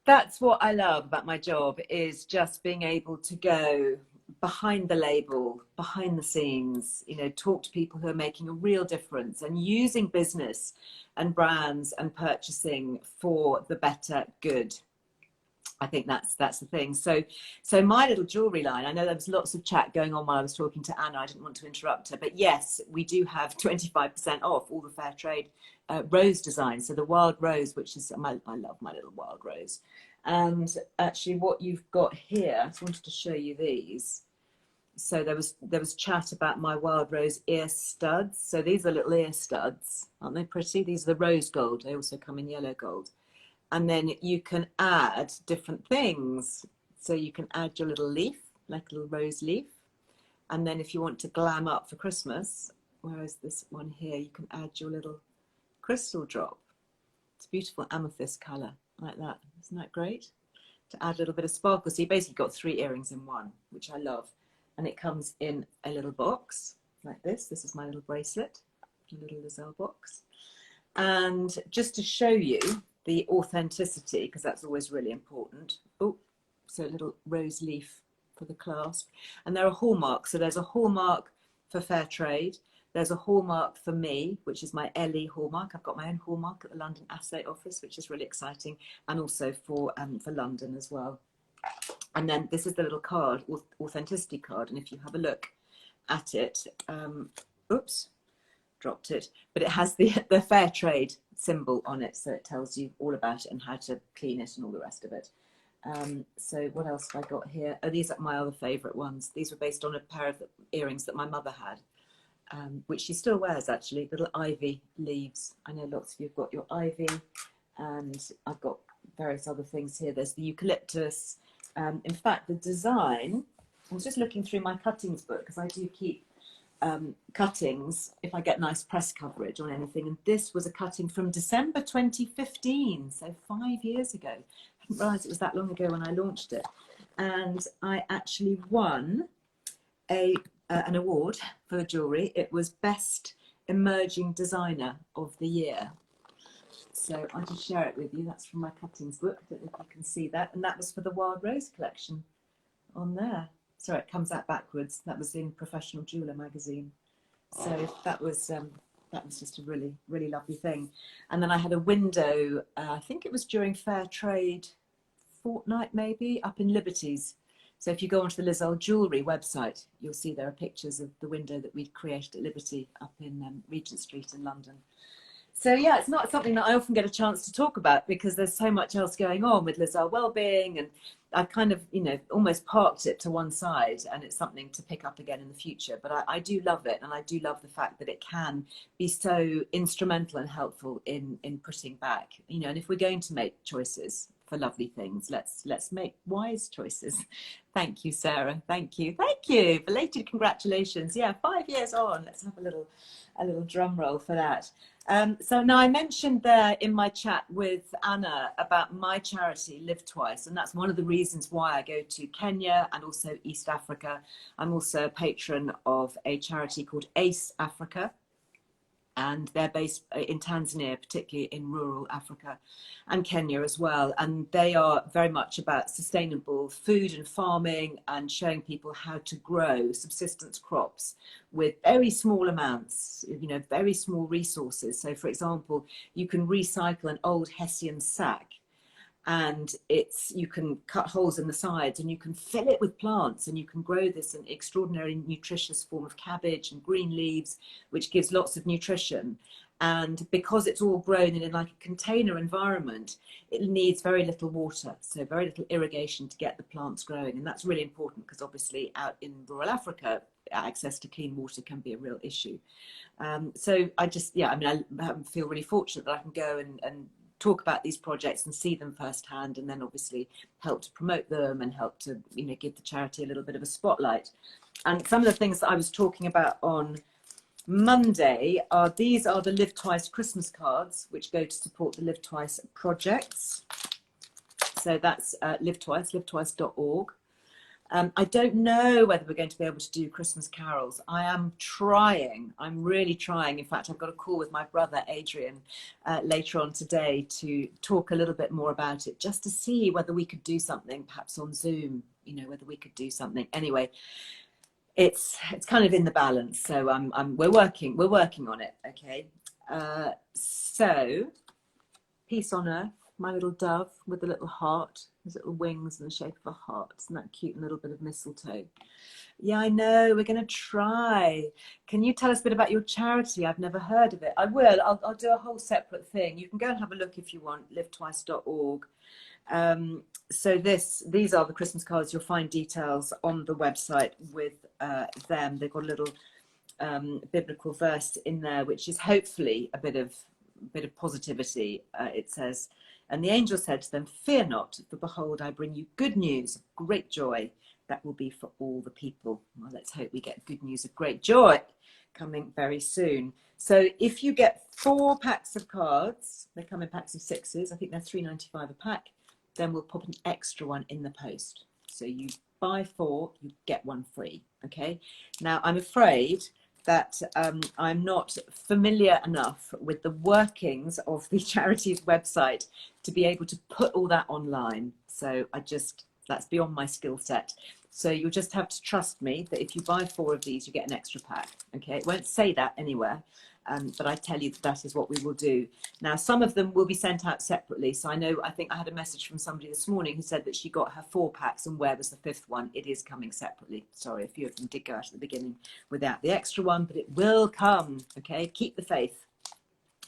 A: that's what I love about my job, is just being able to go behind the label, behind the scenes, you know, talk to people who are making a real difference and using business and brands and purchasing for the better good. I think that's the thing. So my little jewellery line, I know there was lots of chat going on while I was talking to Anna. I didn't want to interrupt her, but yes, we do have 25% off all the fair trade rose designs. So the wild rose, which is, I love my little wild rose. And actually what you've got here, I just wanted to show you these. So there was chat about my wild rose ear studs. So these are little ear studs. Aren't they pretty? These are the rose gold. They also come in yellow gold. And then you can add different things. So you can add your little leaf, like a little rose leaf. And then if you want to glam up for Christmas, where is this one here? You can add your little crystal drop. It's a beautiful amethyst colour, like that. Isn't that great? To add a little bit of sparkle. So you basically got 3 earrings in one, which I love. And it comes in a little box like this. This is my little bracelet, a little Liz Earle box. And just to show you the authenticity, because that's always really important. Oh, so a little rose leaf for the clasp. And there are hallmarks. So there's a hallmark for fair trade. There's a hallmark for me, which is my Earle hallmark. I've got my own hallmark at the London Assay Office, which is really exciting, and also for London as well. And then this is the little card, authenticity card. And if you have a look at it, oops, dropped it, but it has the fair trade symbol on it, so it tells you all about it and how to clean it and all the rest of it. So what else have I got here? Oh, these are my other favourite ones. These were based on a pair of earrings that my mother had, which she still wears actually, little ivy leaves. I know lots of you have got your ivy, and I've got various other things here. There's the eucalyptus, In fact, the design, I was just looking through my cuttings book because I do keep cuttings if I get nice press coverage on anything. And this was a cutting from December 2015, so 5 years ago. I didn't realise it was that long ago when I launched it. And I actually won an award for the jewellery. It was Best Emerging Designer of the Year. So I'll just share it with you. That's from my cuttings book. I don't know if you can see that. And that was for the Wild Rose collection on there. Sorry, it comes out backwards. That was in Professional Jeweller magazine. So that was just a really, really lovely thing. And then I had a window, I think it was during Fairtrade fortnight maybe, up in Liberties. So if you go onto the Liz Earle Jewellery website, you'll see there are pictures of the window that we'd created at Liberty up in Regent Street in London. So yeah, it's not something that I often get a chance to talk about because there's so much else going on with Liz Earle Wellbeing, and I've kind of, you know, almost parked it to one side, and it's something to pick up again in the future. But I do love it, and I do love the fact that it can be so instrumental and helpful in putting back, you know, and if we're going to make choices for lovely things, let's make wise choices. Thank you, Sarah. Thank you. Belated congratulations. Yeah, 5 years on. Let's have a little drum roll for that. So now I mentioned there in my chat with Anna about my charity Live Twice, and that's one of the reasons why I go to Kenya and also East Africa. I'm also a patron of a charity called ACE Africa, and they're based in Tanzania, particularly in rural Africa, and Kenya as well. And they are very much about sustainable food and farming and showing people how to grow subsistence crops with very small amounts, you know, very small resources. So for example, you can recycle an old Hessian sack, and you can cut holes in the sides and you can fill it with plants, and you can grow this an extraordinarily nutritious form of cabbage and green leaves, which gives lots of nutrition. And because it's all grown in like a container environment, it needs very little water, so very little irrigation to get the plants growing. And that's really important because obviously out in rural Africa, access to clean water can be a real issue. So I just, yeah, I mean, I feel really fortunate that I can go and talk about these projects and see them firsthand, and then obviously help to promote them and help to, you know, give the charity a little bit of a spotlight. And some of the things that I was talking about on Monday these are the Live Twice Christmas cards, which go to support the Live Twice projects. So that's Live Twice, livetwice.org. I don't know whether we're going to be able to do Christmas carols. I am trying. I'm really trying. In fact, I've got a call with my brother, Adrian, later on today to talk a little bit more about it, just to see whether we could do something, perhaps on Zoom, you know, whether we could do something. Anyway, it's kind of in the balance. So we're working on it. Okay. So peace on earth. My little dove with the little heart, his little wings in the shape of a heart. Isn't that cute? And a little bit of mistletoe. Yeah, I know. We're going to try. Can you tell us a bit about your charity? I've never heard of it. I will. I'll do a whole separate thing. You can go and have a look if you want, livetwice.org. So these are the Christmas cards. You'll find details on the website with them. They've got a little biblical verse in there, which is hopefully a bit of positivity. It says, "And the angel said to them, 'Fear not, for behold, I bring you good news of great joy that will be for all the people.'" Well, let's hope we get good news of great joy coming very soon. So if you get 4 packs of cards, they come in packs of 6s. I think they're $3.95 a pack. Then we'll pop an extra one in the post. So you buy 4, you get 1 free. Okay. Now I'm afraid that I'm not familiar enough with the workings of the charity's website to be able to put all that online. So that's beyond my skill set. So you'll just have to trust me that if you buy 4 of these, you get an extra pack. Okay, it won't say that anywhere, but I tell you that is what we will do. Now, some of them will be sent out separately. So I think I had a message from somebody this morning who said that she got her 4 packs, and where was the 5th one? It is coming separately. Sorry, a few of them did go out at the beginning without the extra one, but it will come. Okay, keep the faith.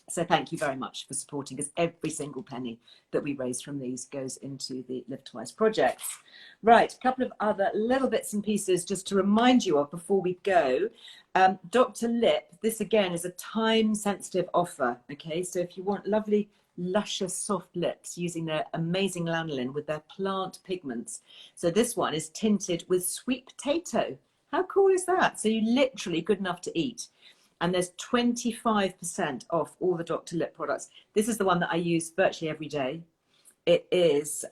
A: So thank you very much for supporting us. Every single penny that we raise from these goes into the Live Twice projects. Right, a couple of other little bits and pieces just to remind you of before we go. Dr. Lip, this again is a time-sensitive offer, okay? So if you want lovely luscious soft lips using their amazing lanolin with their plant pigments. So this one is tinted with sweet potato. How cool is that? So you literally good enough to eat. And there's 25% off all the Dr. Lip products. This is the one that I use virtually every day. It is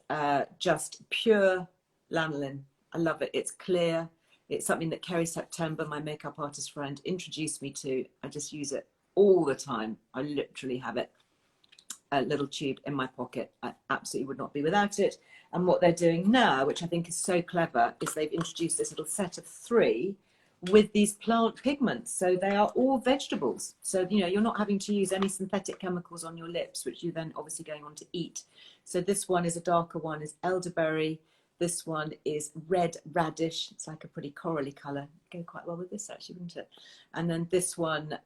A: just pure lanolin. I love it. It's clear. It's something that Kerry September, my makeup artist friend, introduced me to. I just use it all the time. I literally have it, a little tube in my pocket. I absolutely would not be without it. And what they're doing now, which I think is so clever, is they've introduced this little set of 3 with these plant pigments. So they are all vegetables. So, you know, you're not having to use any synthetic chemicals on your lips, which you're then obviously going on to eat. So this one is a darker one, is elderberry. This one is red radish. It's like a pretty corally colour. Go quite well with this actually, wouldn't it? And then this one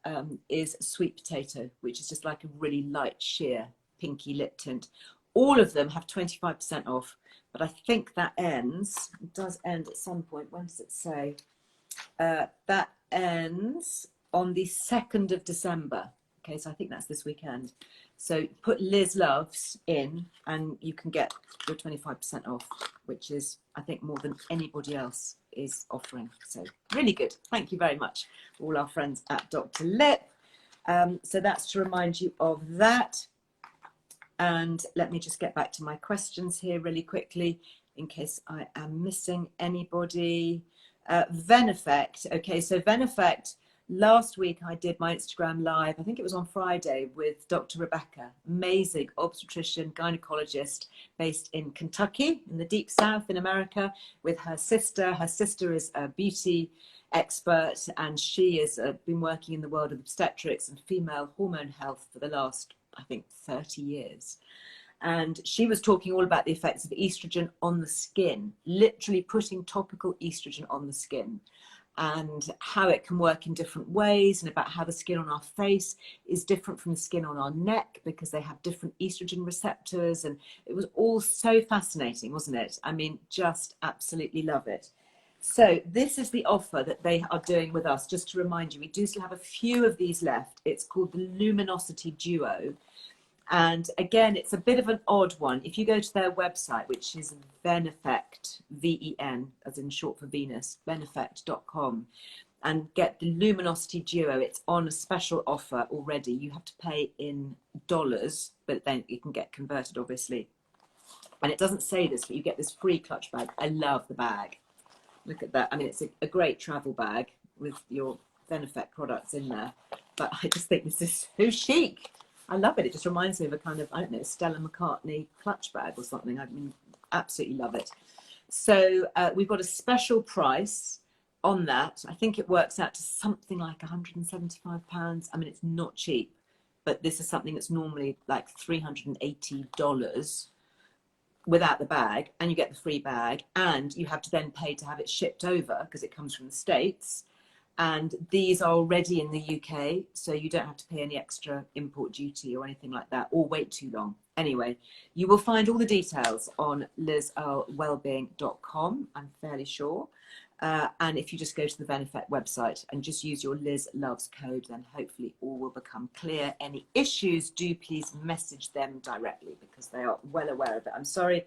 A: is sweet potato, which is just like a really light sheer pinky lip tint. All of them have 25% off, but I think that ends, it does end at some point. When does it say? That ends on the 2nd of December. Okay, so I think that's this weekend. So put Liz Loves in and you can get your 25% off, which is, I think, more than anybody else is offering. So really good. Thank you very much, all our friends at Dr. Lip. So that's to remind you of that. And let me just get back to my questions here really quickly in case I am missing anybody. Veneffect. Okay, so Veneffect, last week I did my Instagram live, I think it was on Friday, with Dr. Rebecca, amazing obstetrician, gynecologist based in Kentucky, in the deep south in America, with her sister. Her sister is a beauty expert and she has been working in the world of obstetrics and female hormone health for the last, I think, 30 years. And she was talking all about the effects of estrogen on the skin, literally putting topical estrogen on the skin and how it can work in different ways, and about how the skin on our face is different from the skin on our neck because they have different estrogen receptors. And it was all so fascinating, wasn't it? I mean, just absolutely love it. So this is the offer that they are doing with us. Just to remind you, we do still have a few of these left. It's called the Luminosity Duo. And again, it's a bit of an odd one. If you go to their website, which is Veneffect, V-E-N, as in short for Venus, veneffect.com, and get the Luminosity Duo, it's on a special offer already. You have to pay in dollars, but then you can get converted, obviously. And it doesn't say this, but you get this free clutch bag. I love the bag. Look at that. I mean, it's a great travel bag with your Veneffect products in there. But I just think this is so chic. I love it. It just reminds me of a kind of, I don't know, Stella McCartney clutch bag or something. I mean, absolutely love it. So we've got a special price on that. I think it works out to something like £175. I mean, it's not cheap, but this is something that's normally like $380 without the bag, and you get the free bag, and you have to then pay to have it shipped over because it comes from the States. And these are already in the UK, so you don't have to pay any extra import duty or anything like that, or wait too long. Anyway, you will find all the details on lizearlewellbeing.com, I'm fairly sure. And if you just go to the Veneffect website and just use your Liz Loves code, then hopefully all will become clear. Any issues, do please message them directly because they are well aware of it. I'm sorry,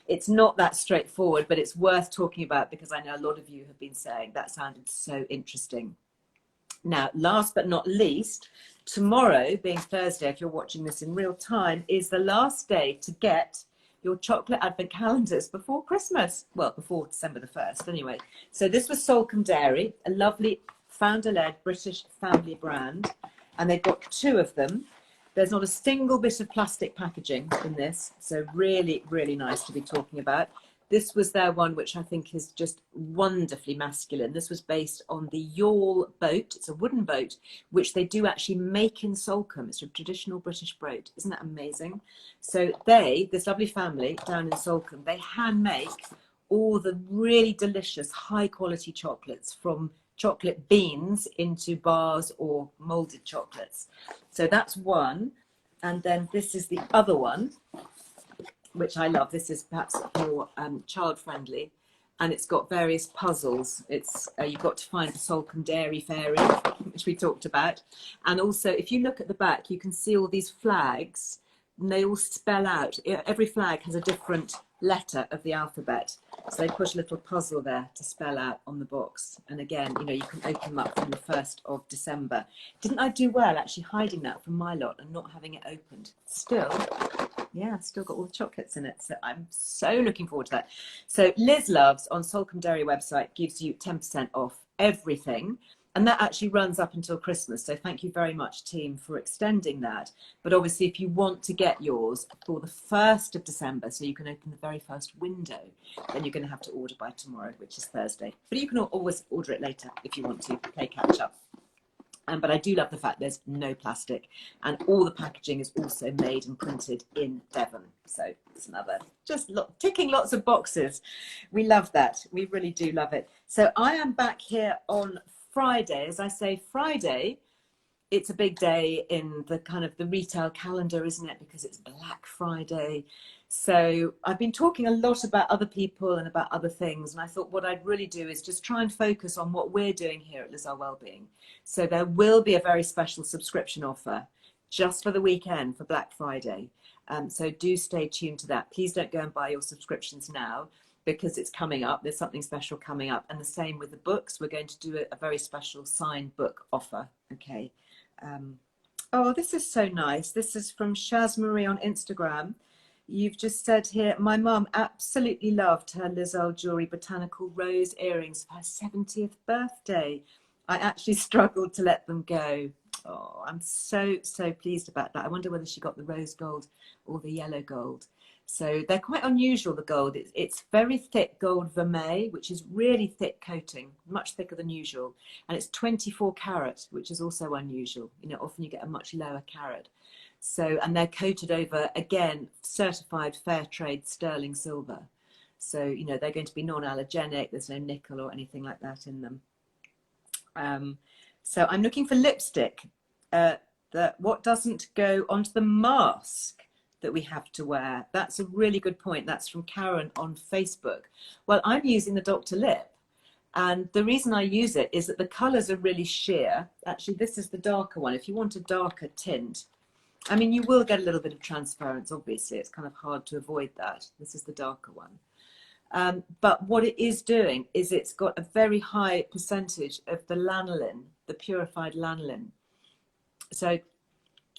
A: it's not that straightforward, but it's worth talking about because I know a lot of you have been saying that sounded so interesting. Now, last but not least, tomorrow, being Thursday, if you're watching this in real time, is the last day to get your chocolate advent calendars before Christmas. Well, before December the 1st, anyway. So this was Salcombe Dairy, a lovely founder-led British family brand. And they've got 2 of them. There's not a single bit of plastic packaging in this. So really, really nice to be talking about. This was their one, which I think is just wonderfully masculine. This was based on the yawl boat. It's a wooden boat, which they do actually make in Salcombe. It's a traditional British boat. Isn't that amazing? So this lovely family down in Salcombe, they hand make all the really delicious, high quality chocolates, from chocolate beans into bars or molded chocolates. So that's one. And then this is the other one, which I love. This is perhaps more child-friendly, and it's got various puzzles. It's you've got to find the Salcombe Dairy Fairy, which we talked about. And also, if you look at the back, you can see all these flags and they all spell out. Every flag has a different letter of the alphabet. So they put a little puzzle there to spell out on the box. And again, you know, you can open them up from the 1st of December. Didn't I do well actually hiding that from my lot and not having it opened? Still, yeah, still got all the chocolates in it. So I'm so looking forward to that. So Liz Loves on Solcombe Dairy website gives you 10% off everything. And that actually runs up until Christmas. So thank you very much, team, for extending that. But obviously, if you want to get yours for the 1st of December, so you can open the very first window, then you're going to have to order by tomorrow, which is Thursday. But you can always order it later if you want to play catch up. But I do love the fact there's no plastic, and all the packaging is also made and printed in Devon. So it's another, just ticking lots of boxes. We love that. We really do love it. So I am back here on Friday. As I say, Friday, it's a big day in the kind of the retail calendar, isn't it? Because it's Black Friday. So I've been talking a lot about other people and about other things. And I thought what I'd really do is just try and focus on what we're doing here at Liz Earle Wellbeing. So there will be a very special subscription offer just for the weekend for Black Friday. So do stay tuned to that. Please don't go and buy your subscriptions now, because it's coming up. There's something special coming up. And the same with the books. We're going to do a very special signed book offer. Okay. Oh, this is so nice. This is from Shaz Marie on Instagram. You've just said here, my mum absolutely loved her Liz Earle Jewellery botanical rose earrings for her 70th birthday. I actually struggled to let them go. Oh, I'm so pleased about that. I wonder whether she got the rose gold or the yellow gold. So they're quite unusual, the gold. It's very thick gold vermeil, which is really thick coating, much thicker than usual. And it's 24 carat, which is also unusual. You know, often you get a much lower carat. So, and they're coated over, again, certified Fairtrade sterling silver. So, you know, they're going to be non-allergenic. There's no nickel or anything like that in them. So I'm looking for lipstick. What doesn't go onto the mask that we have to wear? That's a really good point. That's from Karen on Facebook. Well, I'm using the Dr. Lip, and the reason I use it is that the colours are really sheer. Actually, this is the darker one. If you want a darker tint, I mean, you will get a little bit of transference, obviously. It's kind of hard to avoid that. This is the darker one. But what it is doing is it's got a very high percentage of the lanolin, the purified lanolin. So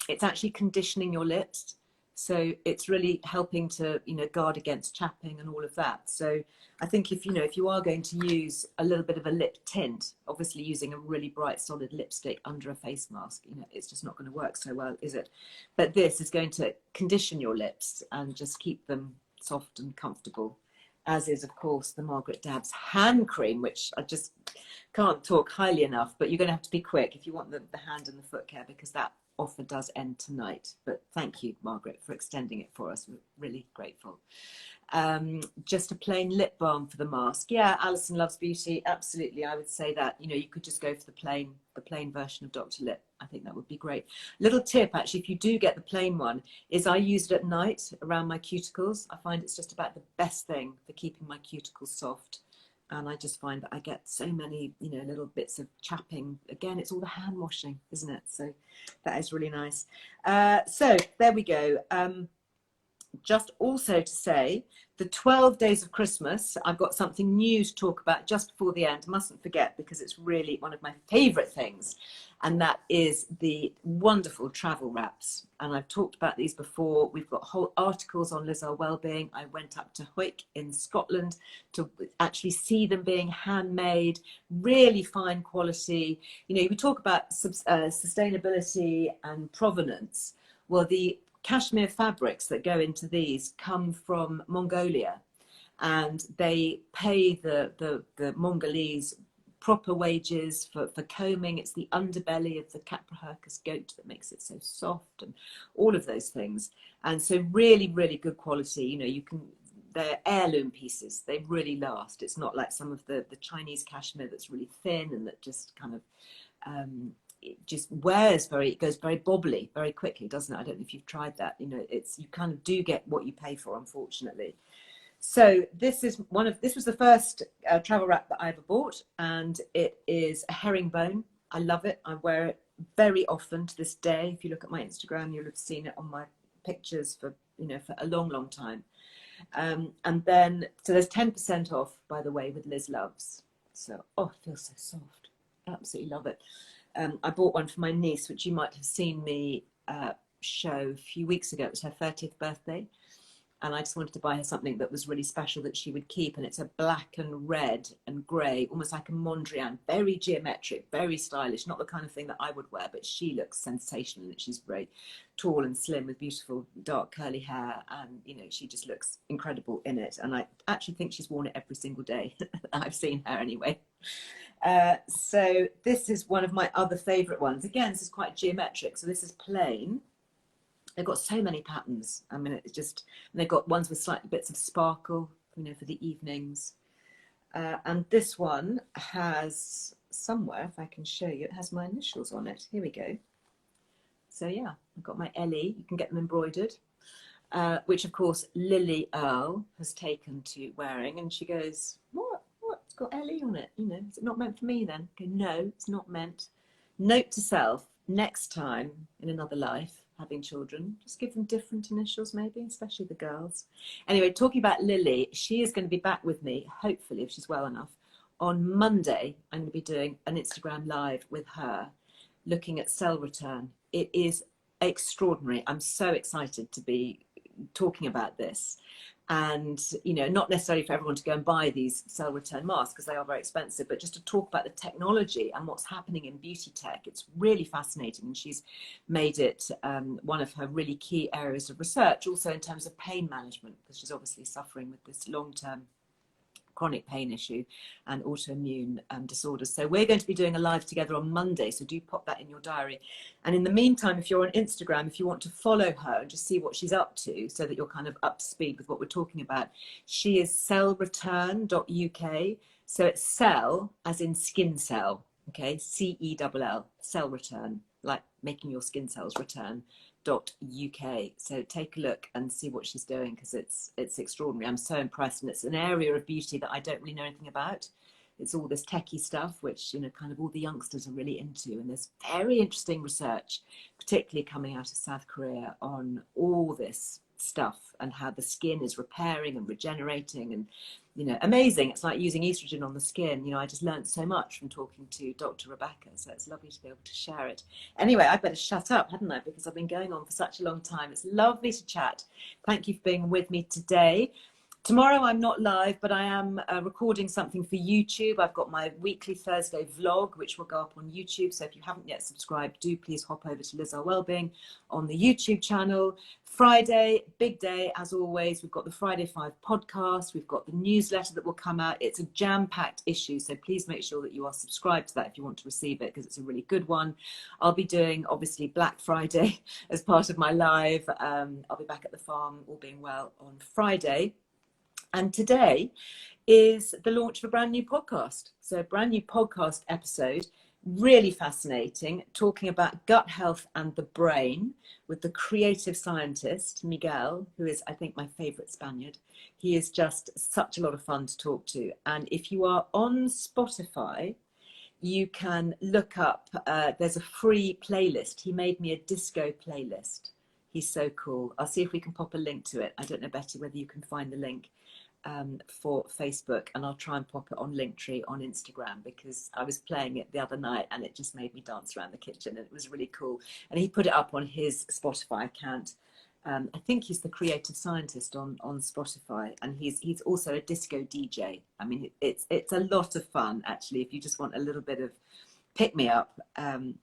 A: it's actually conditioning your lips. So it's really helping to, you know, guard against chapping and all of that. So I think if you are going to use a little bit of a lip tint, obviously using a really bright solid lipstick under a face mask, you know, it's just not going to work so well, is it? But this is going to condition your lips and just keep them soft and comfortable, as is, of course, the Margaret Dabbs hand cream, which I just can't talk highly enough, but you're going to have to be quick if you want the hand and the foot care, because that offer does end tonight. But thank you, Margaret, for extending it for us. We're really grateful. Just a plain lip balm for the mask. Yeah, Alison Loves Beauty, absolutely. I would say that, you know, you could just go for the plain version of Dr. Lip. I think that would be great. Little tip, actually, if you do get the plain one, is I use it at night around my cuticles. I find it's just about the best thing for keeping my cuticles soft. And I just find that I get so many, you know, little bits of chapping. Again, it's all the hand washing, isn't it? So that is really nice. So there we go. Just also to say, the 12 days of Christmas, I've got something new to talk about just before the end. Mustn't forget, because it's really one of my favourite things. And that is the wonderful travel wraps. And I've talked about these before. We've got whole articles on Liz Earle Wellbeing. I went up to Hoyk in Scotland to actually see them being handmade, really fine quality. You know, we talk about sustainability and provenance. Well, the cashmere fabrics that go into these come from Mongolia, and they pay the Mongolese proper wages for combing. It's the underbelly of the Caprahurcus goat that makes it so soft, and all of those things. And so really, really good quality. You know, they're heirloom pieces. They really last. It's not like some of the Chinese cashmere that's really thin and that just kind of it just wears it goes very bobbly very quickly, doesn't it? I don't know if you've tried that. You know, you kind of do get what you pay for, unfortunately. So this was the first travel wrap that I ever bought, and it is a herringbone. I love it. I wear it very often to this day. If you look at my Instagram, you'll have seen it on my pictures for, you know, for a long, long time. And then, so there's 10% off, by the way, with Liz Loves. So, oh, it feels so soft. Absolutely love it. I bought one for my niece, which you might have seen me show a few weeks ago. It was her 30th birthday. And I just wanted to buy her something that was really special that she would keep. And it's a black and red and grey, almost like a Mondrian, very geometric, very stylish, not the kind of thing that I would wear, but she looks sensational. And she's very tall and slim with beautiful dark curly hair. And, you know, she just looks incredible in it. And I actually think she's worn it every single day. I've seen her anyway. So this is one of my other favourite ones. Again, this is quite geometric. So this is plain. They've got so many patterns. I mean, it's just, and they've got ones with slightly bits of sparkle, you know, for the evenings. And this one has somewhere, if I can show you, it has my initials on it. Here we go. So yeah, I've got my Ellie. You can get them embroidered, which of course Liz Earle has taken to wearing. And she goes, what? It's got Ellie on it. You know, is it not meant for me then? Okay, no, it's not meant. Note to self, next time in another life, having children, just give them different initials maybe, especially the girls. Anyway, talking about Lily, she is going to be back with me, hopefully, if she's well enough. On Monday, I'm going to be doing an Instagram live with her, looking at cell return. It is extraordinary. I'm so excited to be talking about this. And, you know, not necessarily for everyone to go and buy these cell return masks because they are very expensive, but just to talk about the technology and what's happening in beauty tech. It's really fascinating. And she's made it one of her really key areas of research, also in terms of pain management, because she's obviously suffering with this long-term chronic pain issue and autoimmune disorders. So we're going to be doing a live together on Monday, so do pop that in your diary. And in the meantime, if you're on Instagram, if you want to follow her and just see what she's up to so that you're kind of up to speed with what we're talking about, she is cellreturn.uk. So it's cell as in skin cell, okay, C-E-L-L, cell return, like making your skin cells return. .uk. So take a look and see what she's doing, because it's extraordinary. I'm so impressed, and it's an area of beauty that I don't really know anything about. It's all this techie stuff which, you know, kind of all the youngsters are really into, and there's very interesting research, particularly coming out of South Korea, on all this stuff and how the skin is repairing and regenerating, and, you know, amazing. It's like using estrogen on the skin. You know, I just learned so much from talking to Dr. Rebecca, so it's lovely to be able to share it. Anyway, I better shut up, hadn't I, because I've been going on for such a long time. It's lovely to chat. Thank you for being with me today. Tomorrow I'm not live, but I am recording something for YouTube. I've got my weekly Thursday vlog, which will go up on YouTube. So if you haven't yet subscribed, do please hop over to Liz Earle Wellbeing on the YouTube channel. Friday, big day, as always. We've got the Friday 5 podcast. We've got the newsletter that will come out. It's a jam-packed issue, so please make sure that you are subscribed to that if you want to receive it, because it's a really good one. I'll be doing, obviously, Black Friday as part of my live. I'll be back at the farm, all being well, on Friday. And today is the launch of a brand new podcast. So a brand new podcast episode, really fascinating, talking about gut health and the brain with the creative scientist, Miguel, who is, I think, my favourite Spaniard. He is just such a lot of fun to talk to. And if you are on Spotify, you can look up, there's a free playlist. He made me a disco playlist. He's so cool. I'll see if we can pop a link to it. I don't know, Betty, whether you can find the link for Facebook, and I'll try and pop it on Linktree on Instagram, because I was playing it the other night and it just made me dance around the kitchen, and it was really cool. And he put it up on his Spotify account. I think he's the creative scientist on Spotify, and he's also a disco DJ. I mean, it's a lot of fun, actually. If you just want a little bit of pick me up,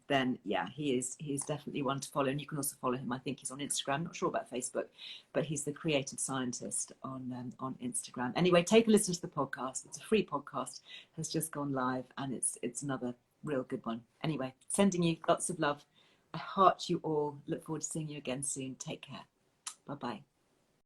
A: then yeah, he's definitely one to follow. And you can also follow him. I think he's on Instagram, not sure about Facebook, but he's the creative scientist on Instagram. Anyway, take a listen to the podcast. It's a free podcast, has just gone live, and it's another real good one. Anyway, sending you lots of love. I heart you all. Look forward to seeing you again soon. Take care. Bye bye.